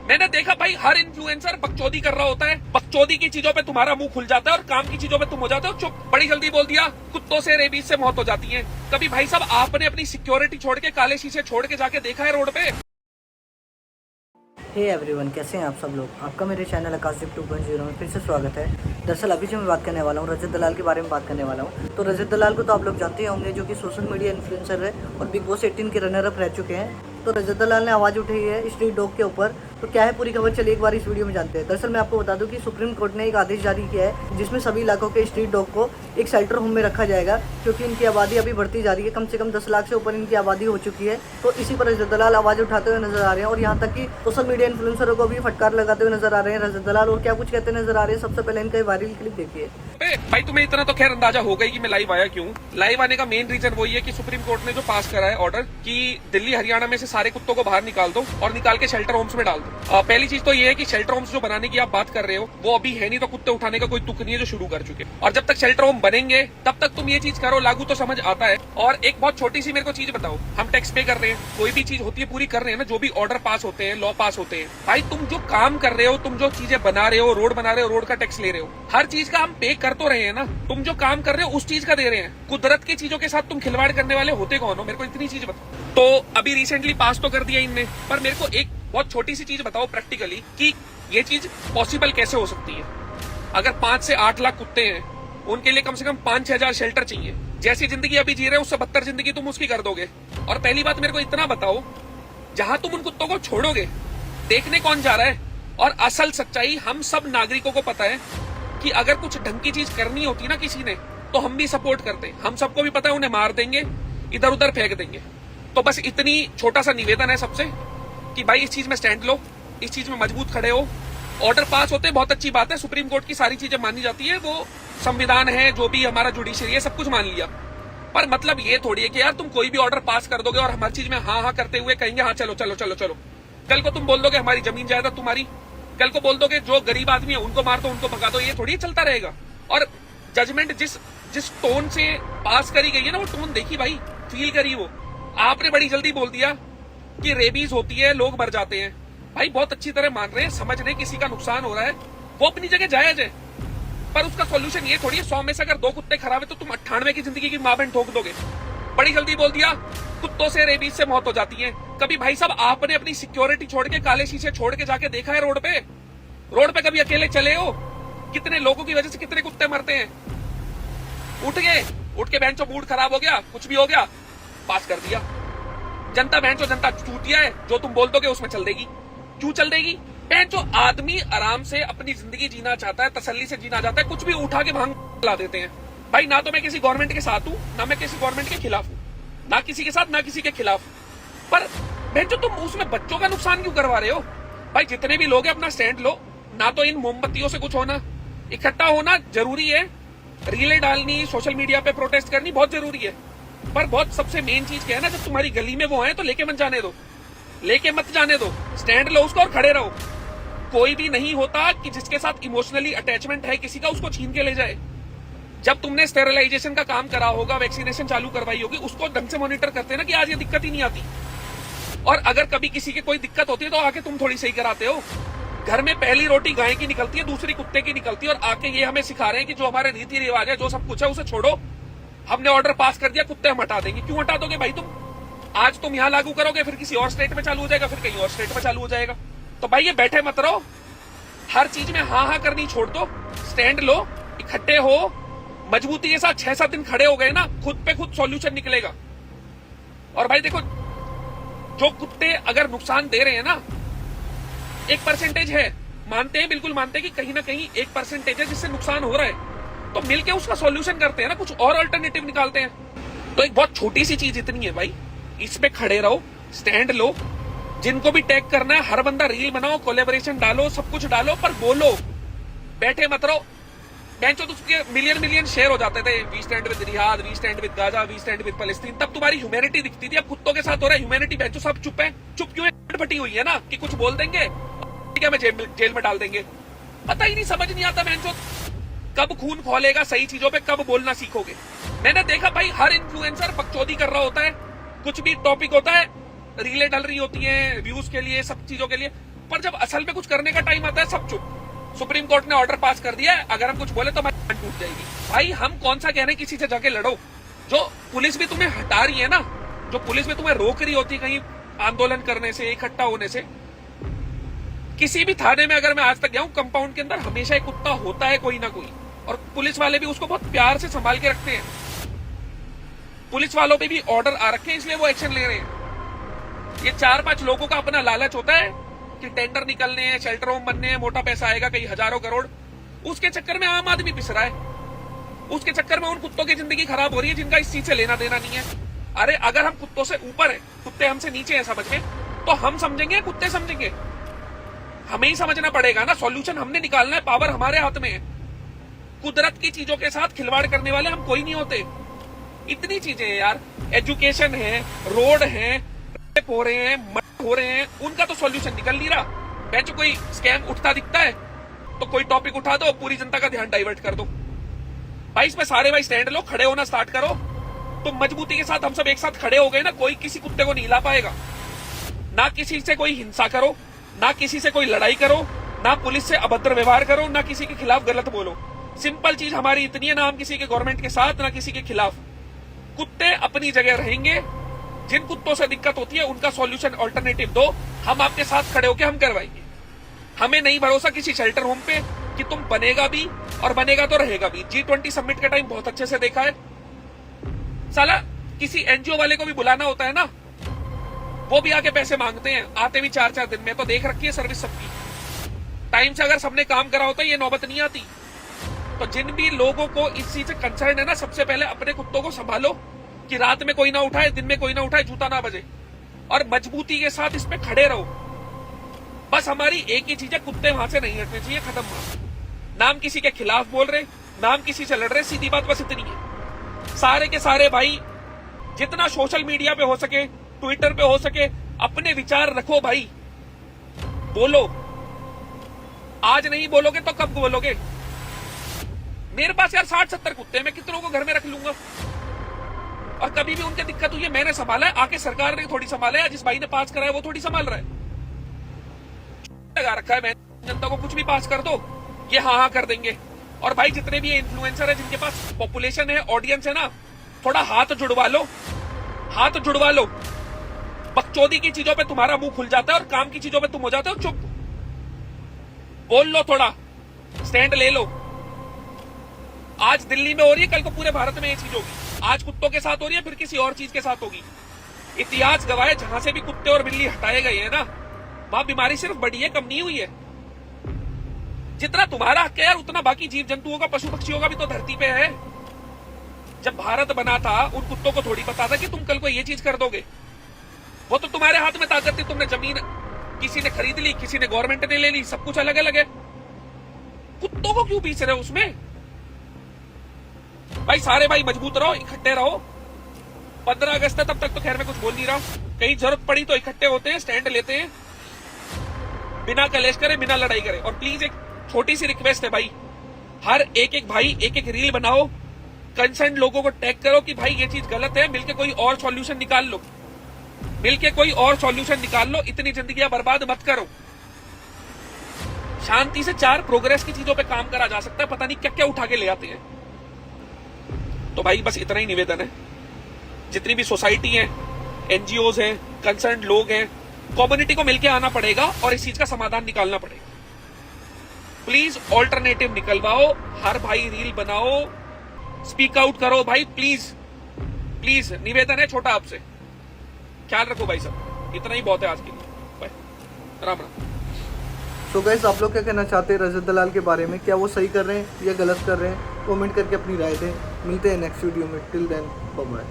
मैंने देखा भाई हर इन्फ्लुएंसर बकचोदी कर रहा होता है, बकचोदी की चीजों पे तुम्हारा मुंह खुल जाता है और काम की चीजों पे तुम हो जाते हो चुप। बड़ी जल्दी बोल दिया, कुत्तों से रेबीज से मौत हो जाती है। कभी भाई साहब आपने अपनी सिक्योरिटी छोड़ के काले शीशे छोड़ के जाके देखा है रोड पे? हे एवरीवन, कैसे हैं आप सब लोग। आपका मेरे चैनल आकाशदीप 2.0 में फिर से स्वागत है। दरअसल अभी जो मैं बात करने वाला हूँ रजत दलाल के बारे में बात करने वाला हूँ। तो रजत दलाल को तो आप लोग जानते होंगे, जो कि सोशल मीडिया इन्फ्लुएंसर है और बिग बॉस 18 के रनर अप रह चुके हैं। तो रजत दलाल ने आवाज़ उठाई है स्ट्रीट डॉग के ऊपर। तो क्या है पूरी खबर, चलिए एक बार इस वीडियो में जानते हैं। दरअसल मैं आपको बता दूं कि सुप्रीम कोर्ट ने एक आदेश जारी किया है जिसमें सभी इलाकों के स्ट्रीट डॉग को एक शेल्टर होम में रखा जाएगा, क्योंकि इनकी आबादी अभी बढ़ती जा रही है। कम से कम 10 लाख से ऊपर इनकी आबादी हो चुकी है। तो इसी पर रजत दलाल आवाज़ उठाते हुए नजर आ रहे हैं और यहाँ तक कि सोशल मीडिया इन्फ्लुएंसरों को भी फटकार लगाते हुए नजर आ रहे हैं रजत दलाल। और क्या कुछ कहते नजर आ रहे हैं, सबसे पहले इनका वायरल क्लिप देखिए। भाई तुम्हें इतना तो खैर अंदाजा हो गई कि मैं लाइव आया क्यों। लाइव आने का मेन रीजन वही है कि सुप्रीम कोर्ट ने जो पास करा है ऑर्डर कि दिल्ली हरियाणा में से सारे कुत्तों को बाहर निकाल दो और निकाल के शेल्टर होम्स में डाल दो। पहली चीज तो ये है कि शेल्टर होम्स जो बनाने की आप बात कर रहे हो वो अभी है नहीं, तो कुत्ते उठाने का कोई तुक नहीं है जो शुरू कर चुके। और जब तक शेल्टर होम बनेंगे तब तक तुम ये चीज करो, लागू तो समझ आता है। और एक बहुत छोटी सी मेरे को चीज बताओ, हम टैक्स पे कर रहे हैं, कोई भी चीज होती है पूरी कर रहे हैं ना, जो भी ऑर्डर पास होते हैं, लॉ पास होते हैं। भाई तुम जो काम कर रहे हो, तुम जो चीजें बना रहे हो, रोड बना रहे हो, रोड का टैक्स ले रहे हो, हर चीज का हम पे कर तो रहे हैं ना। तुम जो काम कर रहे हो उस चीज का दे रहे हैं। कुदरत की चीजों के साथ तुम खिलवाड़ करने वाले होते कौन हो? मेरे को इतनी चीज बताओ। तो अभी रिसेंटली पास तो कर दिया इनने, पर मेरे को एक बहुत छोटी सी चीज बताओ प्रैक्टिकली कि ये चीज पॉसिबल कैसे हो सकती है। अगर 5 से 8 लाख कुत्ते हैं, उनके लिए कम से कम 5-6 हजार शेल्टर चाहिए। जैसी जिंदगी अभी जी रहे हो उससे बदतर जिंदगी तुम उसकी कर दोगे। और पहली बात मेरे को इतना बताओ, जहां तुम उन कुत्तों को छोड़ोगे देखने कौन जा रहा है? और असल सच्चाई हम सब नागरिकों को पता है कि अगर कुछ ढंग की चीज करनी होती ना किसी ने, तो हम भी सपोर्ट करते हैं। हम सबको भी पता है उन्हें मार देंगे, इधर उधर फेंक देंगे। तो बस इतनी छोटा सा निवेदन है सबसे कि भाई इस चीज में स्टैंड लो, इस चीज में मजबूत खड़े हो। ऑर्डर पास होते बहुत अच्छी बात है, सुप्रीम कोर्ट की सारी चीजें मानी जाती है, वो संविधान है, जो भी हमारा जुडिशरी है, सब कुछ मान लिया। पर मतलब ये थोड़ी है कि यार तुम कोई भी ऑर्डर पास कर दोगे और हर चीज में हाँ हाँ करते हुए कहेंगे हाँ चलो चलो चलो चलो। कल को तुम बोल दोगे हमारी जमीन जायदाद तुम्हारी, कल को बोल दोगे जो गरीब आदमी है उनको मार दो, उनको भगा दो। ये थोड़ी चलता रहेगा। और जजमेंट जिस टोन से पास करी गई है ना, वो टोन देखी भाई, फील करी। वो आपने बड़ी जल्दी बोल दिया कि रेबीज होती है, लोग मर जाते हैं। भाई बहुत अच्छी तरह मान रहे हैं, समझ रहे किसी का नुकसान हो रहा है, वो अपनी जगह जायज है। पर उसका सॉल्यूशन ये थोड़ी है 100 में से अगर 2 कुत्ते खराब है तो तुम 98 की जिंदगी की मां बहन ठोक दोगे। बड़ी जल्दी बोल दिया, कुत्तों से रेबीज से मौत हो जाती है। कभी भाई साहब आपने अपनी सिक्योरिटी छोड़ के काले शीशे छोड़ के जाके देखा है रोड पे? रोड पे कभी अकेले चले हो? कितने लोगों की वजह से कितने कुत्ते मरते हैं। उठ के बहन चो मूड खराब हो गया, कुछ भी हो गया, पास कर दिया। जनता बहन चो जनता चूतिया है, जो तुम बोल दोगे उसमें चल देगी। क्यों चल देगी? बहन चो आदमी आराम से अपनी जिंदगी जीना चाहता है, तसल्ली से जीना चाहता है, कुछ भी उठा के भांग ला देते हैं। भाई ना तो मैं किसी गवर्नमेंट के साथ हूं, ना मैं किसी गवर्नमेंट के खिलाफ हूं, ना किसी के साथ ना किसी के खिलाफ। पर बहन चो तुम उसमें बच्चों का नुकसान क्यों करवा रहे हो? भाई जितने भी लोग हैं अपना स्टैंड लो। ना तो इन मोमबत्तियों से कुछ होना, इकट्ठा होना जरूरी है, रीलें डालनी, सोशल मीडिया पे प्रोटेस्ट करनी बहुत जरूरी है। पर बहुत सबसे मेन चीज क्या है ना, जब तुम्हारी गली में वो है तो लेके मत जाने दो, लेके मत जाने दो, स्टैंड लो उसको और खड़े रहो। कोई भी नहीं होता कि जिसके साथ इमोशनली अटैचमेंट है किसी का, उसको छीन के ले जाए। जब तुमने स्टेरिलाइजेशन का काम करा होगा, वैक्सीनेशन चालू करवाई होगी, उसको ढंग से मॉनिटर करते हैं ना कि आज ये दिक्कत ही नहीं आती। और अगर कभी किसी के कोई दिक्कत होती है तो आके तुम थोड़ी सही कराते हो। घर में पहली रोटी गाय की निकलती है, दूसरी कुत्ते की निकलती है, और आके ये हमें सिखा रहे हैं कि जो हमारे रीति रिवाज है, जो सब कुछ है, उसे छोड़ो। हमने ऑर्डर पास कर दिया, कुत्ते हम हटा देंगे। क्यों हटा दोगे भाई तुम? आज तुम यहाँ लागू करोगे, फिर किसी और स्टेट में चालू हो जाएगा, फिर कहीं और स्टेट में चालू हो जाएगा। तो भाई ये बैठे मत रहो, हर चीज में हाँ हाँ करनी छोड़ दो, स्टैंड लो, इकट्ठे हो, मजबूती के साथ 6-7 दिन खड़े हो गए ना, खुद पे खुद सॉल्यूशन निकलेगा। और भाई देखो, जो कुत्ते अगर नुकसान दे रहे हैं ना, 1% है, मानते हैं, बिल्कुल मानते हैं कि कहीं ना कहीं 1% है जिससे नुकसान हो रहा है, तो मिलके उसका सॉल्यूशन करते हैं ना, कुछ और अल्टरनेटिव निकालते हैं। तो एक बहुत छोटी सी चीज इतनी है भाई, इस पे खड़े रहो, स्टैंड लो। जिनको भी टैग करना है, हर बंदा रील बनाओ, कोलैबोरेशन डालो, सब कुछ डालो, पर बोलो, बैठे मत रहो। बेंचो तो उसके मिलियन शेयर हो जाते थे, we stand with Riyadh, we stand with Gaza, we stand with फलस्तीन, तब तुम्हारी ह्यूमैनिटी दिखती थी। अब कुत्तों के साथ हो रहा है ह्यूमैनिटी, बेंचो सब चुप है। चुप क्यों है? फटी हुई है ना कि कुछ बोल देंगे, ठीक है, मैं जेल में डाल देंगे। पता ही नहीं, समझ नहीं आता बेंचो कब खून खोलेगा सही चीजों पे, कब बोलना सीखोगे। मैंने देखा भाई हर इन्फ्लुएंसर बकचोदी कर रहा होता है, कुछ भी टॉपिक होता है, रीलें डल रही होती हैं व्यूज के लिए, सब चीजों के लिए। पर जब असल में कुछ करने का टाइम आता है सब चुप। सुप्रीम कोर्ट ने ऑर्डर पास कर दिया है, अगर हम कुछ बोले तो हमारी जान टूट जाएगी। भाई हम कौन सा कह रहे हैं किसी से जाके लड़ो। जो पुलिस भी तुम्हें हटा रही है ना, जो पुलिस भी तुम्हें रोक रही होती कहीं आंदोलन करने से, इकट्ठा होने से, किसी भी थाने में अगर मैं आज तक गया हूं, कंपाउंड के अंदर हमेशा एक कुत्ता होता है कोई ना कोई, और पुलिस वाले भी उसको बहुत प्यार से संभाल के रखते हैं। पुलिस वालों पे भी ऑर्डर आ रखे हैं, इसलिए वो एक्शन ले रहे हैं। ये 4-5 लोगों का अपना लालच होता है कि टेंडर निकलने हैं, शेल्टर होम बनने हैं, मोटा पैसा आएगा कई हजारों करोड़, उसके चक्कर में आम आदमी पिस रहा है। उसके चक्कर में उन कुत्तों की जिंदगी खराब हो रही है जिनका इस चीज से लेना देना नहीं है। अरे अगर हम कुत्तों से ऊपर है, कुत्ते हमसे नीचे हैं समझ में, तो हम समझेंगे कुत्ते समझेंगे? हमें ही समझना पड़ेगा ना, सॉल्यूशन हमने निकालना है, पावर हमारे हाथ में है। कुदरत की चीजों के साथ खिलवाड़ करने वाले हम कोई नहीं होते। इतनी चीजें हैं यार, एजुकेशन है, रोड है, रेप हो रहे हैं, मर्डर हो रहे हैं, उनका तो सॉल्यूशन निकल नहीं रहा। बेंच कोई स्कैम उठता दिखता है तो कोई टॉपिक उठा दो, पूरी जनता का ध्यान डाइवर्ट कर दो। भाई इसमें सारे भाई स्टैंड लो, खड़े होना स्टार्ट करो। तो मजबूती के साथ हम सब एक साथ खड़े हो गए ना, कोई किसी कुत्ते को नहीं हिला पाएगा। ना किसी से कोई हिंसा करो, ना किसी से कोई लड़ाई करो, ना पुलिस से अभद्र व्यवहार करो, ना किसी के खिलाफ गलत बोलो। सिंपल चीज हमारी इतनी है, ना हम किसी के गवर्नमेंट के साथ ना किसी के खिलाफ। कुत्ते अपनी जगह रहेंगे, जिन कुत्तों से दिक्कत होती है उनका सॉल्यूशन ऑल्टरनेटिव दो, हम आपके साथ खड़े होकर हम करवाएंगे। हमें नहीं भरोसा किसी शेल्टर होम पे कि तुम बनेगा भी और बनेगा तो रहेगा भी। G20 समिट के टाइम बहुत अच्छे से देखा है, साला किसी एनजीओ वाले को भी बुलाना होता है ना, वो भी आके पैसे मांगते हैं, आते भी 4-4 दिन में। तो देख रखी है सर्विस सबकी, टाइम से अगर सबने काम करा होता ये नौबत नहीं आती। तो जिन भी लोगों को इस चीज से कंसर्न है ना, सबसे पहले अपने कुत्तों को संभालो कि रात में कोई ना उठाए, दिन में कोई ना उठाए, जूता ना बजे, और मजबूती के साथ इसमें खड़े रहो। बस हमारी एक ही चीज है, कुत्ते वहां से नहीं हटने चाहिए, खत्म बात। नाम किसी के खिलाफ बोल रहे, नाम किसी से लड़ रहे, सीधी बात बस इतनी है। सारे के सारे भाई जितना सोशल मीडिया पे हो सके, ट्विटर पे हो सके, अपने विचार रखो भाई, बोलो। आज नहीं बोलोगे तो कब बोलोगे? मेरे पास यार 60-70 कुत्ते हैं, मैं कितनों को घर में रख लूंगा? और कभी भी उनकी दिक्कत हुई है मैंने संभाला है, आके सरकार ने थोड़ी संभाला है, जिस भाई ने पास कराया वो थोड़ी संभाल रहा है। लगा रखा है, मैं जनता को कुछ भी पास कर दो ये हाँ कर देंगे। और भाई जितने भी इन्फ्लुएंसर है, जिनके पास पॉपुलेशन है, ऑडियंस है ना, थोड़ा हाथ जुड़वा लो, हाथ जुड़वा लो। बकचोदी की चीजों पे तुम्हारा मुंह खुल जाता है और काम की चीजों पे तुम हो जाते हो चुप। बोल लो, थोड़ा स्टैंड ले लो। आज दिल्ली में हो रही है, कल को पूरे भारत में ये चीज होगी। आज कुत्तों के साथ हो रही है, फिर किसी और चीज के साथ होगी। इतिहास गवाह है, जहां से भी कुत्ते और बिल्ली हटाए गए हैं ना, वहां बीमारी सिर्फ बढ़ी है, कम नहीं हुई है। जितना तुम्हारा हक है यार, उतना बाकी जीव जंतुओं का, पशु पक्षियों का भी तो धरती पे है। जब भारत बना था, उन कुत्तों को थोड़ी पता था कि तुम कल को ये चीज कर दोगे। वो तो तुम्हारे हाथ में ताकत थी, तुमने जमीन किसी ने खरीद ली, किसी ने गवर्नमेंट ने ले ली, सब कुछ अलग अलग है। कुत्तों को क्यों पीस रहे हो उसमें? भाई सारे भाई मजबूत रहो, इकट्ठे रहो। 15 अगस्त है, तब तक तो खैर मैं कुछ बोल नहीं रहा, कहीं जरूरत पड़ी तो इकट्ठे होते हैं, स्टैंड लेते हैं, बिना कलेश करे, बिना लड़ाई करे। और प्लीज एक छोटी सी रिक्वेस्ट है भाई, हर एक भाई एक रील बनाओ, कंसर्न लोगों को टैग करो कि भाई ये चीज गलत है, मिलके कोई और सॉल्यूशन निकाल लो, मिलके कोई और सॉल्यूशन निकाल लो। इतनी जिंदगियां बर्बाद मत करो। शांति से 4 प्रोग्रेस की चीजों पे काम करा जा सकता है, पता नहीं क्या क्या उठा के ले आते हैं। तो भाई बस इतना ही निवेदन है, जितनी भी सोसाइटी है, एनजीओज हैं, कंसर्न लोग हैं, कम्युनिटी को मिलके आना पड़ेगा और इस चीज का समाधान निकालना पड़ेगा। प्लीज ऑल्टरनेटिव निकलवाओ, हर भाई रील बनाओ, स्पीक आउट करो भाई, प्लीज प्लीज निवेदन है छोटा आपसे। ख्याल रखो भाई साहब, इतना ही बहुत है आज के लिए। बाय, राम राम। तो गाइस, आप लोग क्या कहना चाहते हैं रजत दलाल के बारे में? क्या वो सही कर रहे हैं या गलत कर रहे हैं? कमेंट करके अपनी राय दें। मिलते हैं नेक्स्ट वीडियो में, टिल देन बाय बाय।